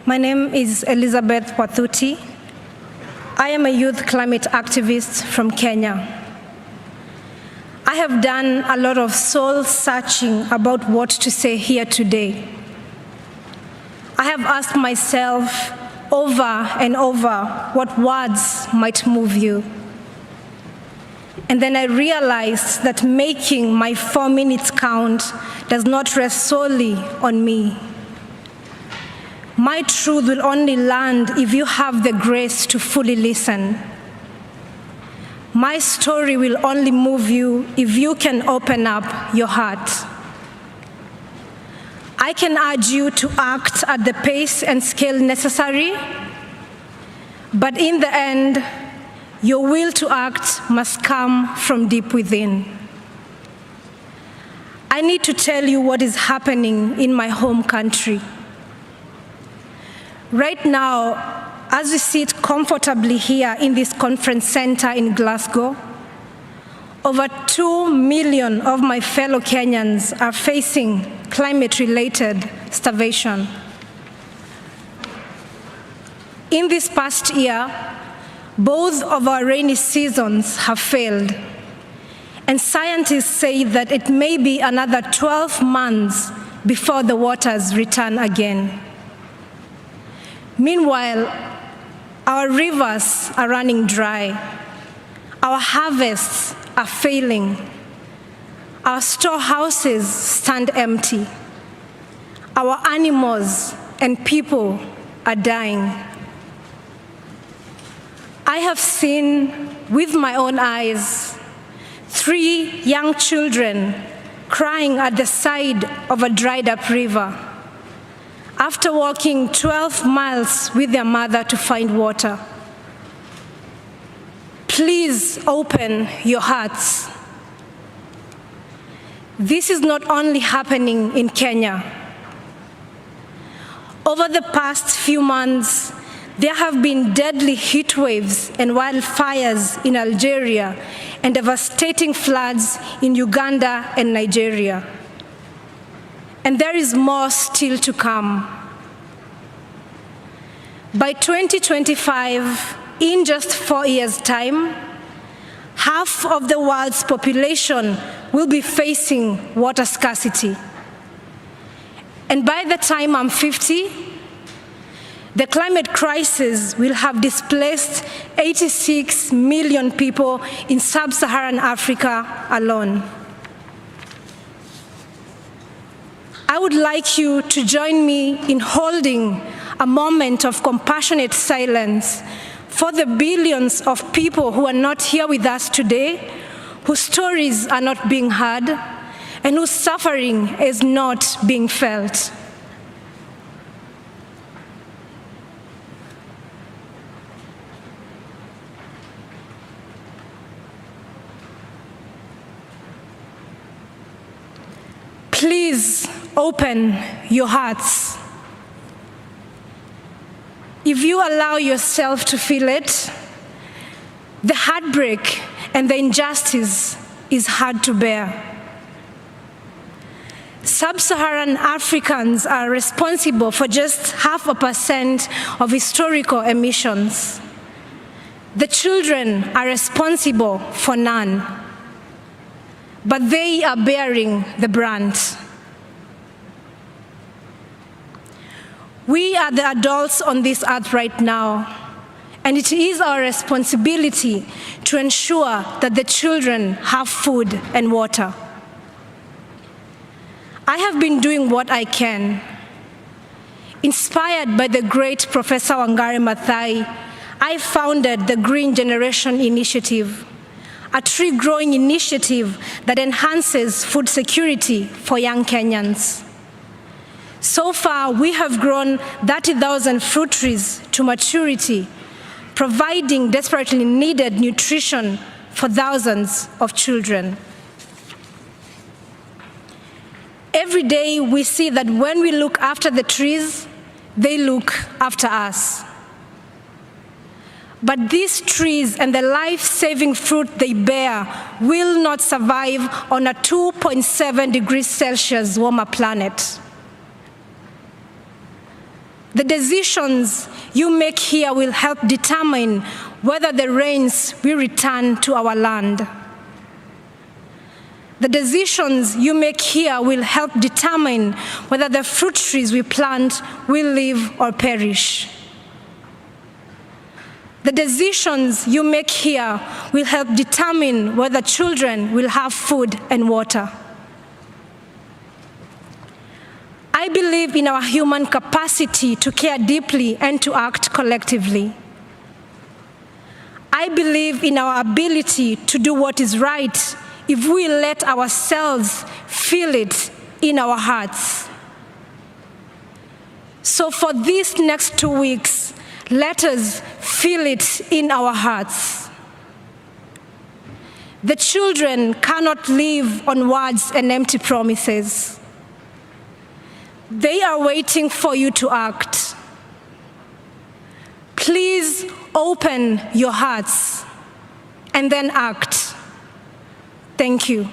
My name is Elizabeth Wathuti. I am a youth climate activist from Kenya. I have done a lot of soul searching about what to say here today. I have asked myself over and over what words might move you. And then I realized that making my 4 minutes count does not rest solely on me. My truth will only land if you have the grace to fully listen. My story will only move you if you can open up your heart. I can urge you to act at the pace and scale necessary, but in the end, your will to act must come from deep within. I need to tell you what is happening in my home country. Right now, as we sit comfortably here in this conference center in Glasgow, over 2 million of my fellow Kenyans are facing climate-related starvation. In this past year, both of our rainy seasons have failed, and scientists say that it may be another 12 months before the waters return again. Meanwhile, our rivers are running dry, our harvests are failing, our storehouses stand empty, our animals and people are dying. I have seen with my own eyes 3 young children crying at the side of a dried-up river after walking 12 miles with their mother to find water. Please open your hearts. This is not only happening in Kenya. Over the past few months, there have been deadly heat waves and wildfires in Algeria and devastating floods in Uganda and Nigeria. And there is more still to come. By 2025, in just 4 years' time, half of the world's population will be facing water scarcity. And by the time I'm 50, the climate crisis will have displaced 86 million people in sub-Saharan Africa alone. I would like you to join me in holding a moment of compassionate silence for the billions of people who are not here with us today, whose stories are not being heard, and whose suffering is not being felt. Please open your hearts. If you allow yourself to feel it, the heartbreak and the injustice is hard to bear. Sub-Saharan Africans are responsible for just 0.5% of historical emissions. The children are responsible for none, but they are bearing the brunt. We are the adults on this earth right now, and it is our responsibility to ensure that the children have food and water. I have been doing what I can. Inspired by the great Professor Wangari Maathai, I founded the Green Generation Initiative, a tree-growing initiative that enhances food security for young Kenyans. So far, we have grown 30,000 fruit trees to maturity, providing desperately needed nutrition for thousands of children. Every day, we see that when we look after the trees, they look after us. But these trees and the life-saving fruit they bear will not survive on a 2.7 degrees Celsius warmer planet. The decisions you make here will help determine whether the rains will return to our land. The decisions you make here will help determine whether the fruit trees we plant will live or perish. The decisions you make here will help determine whether children will have food and water. I believe in our human capacity to care deeply and to act collectively. I believe in our ability to do what is right if we let ourselves feel it in our hearts. So for these next 2 weeks, let us feel it in our hearts. The children cannot live on words and empty promises. They are waiting for you to act. Please open your hearts and then act. Thank you.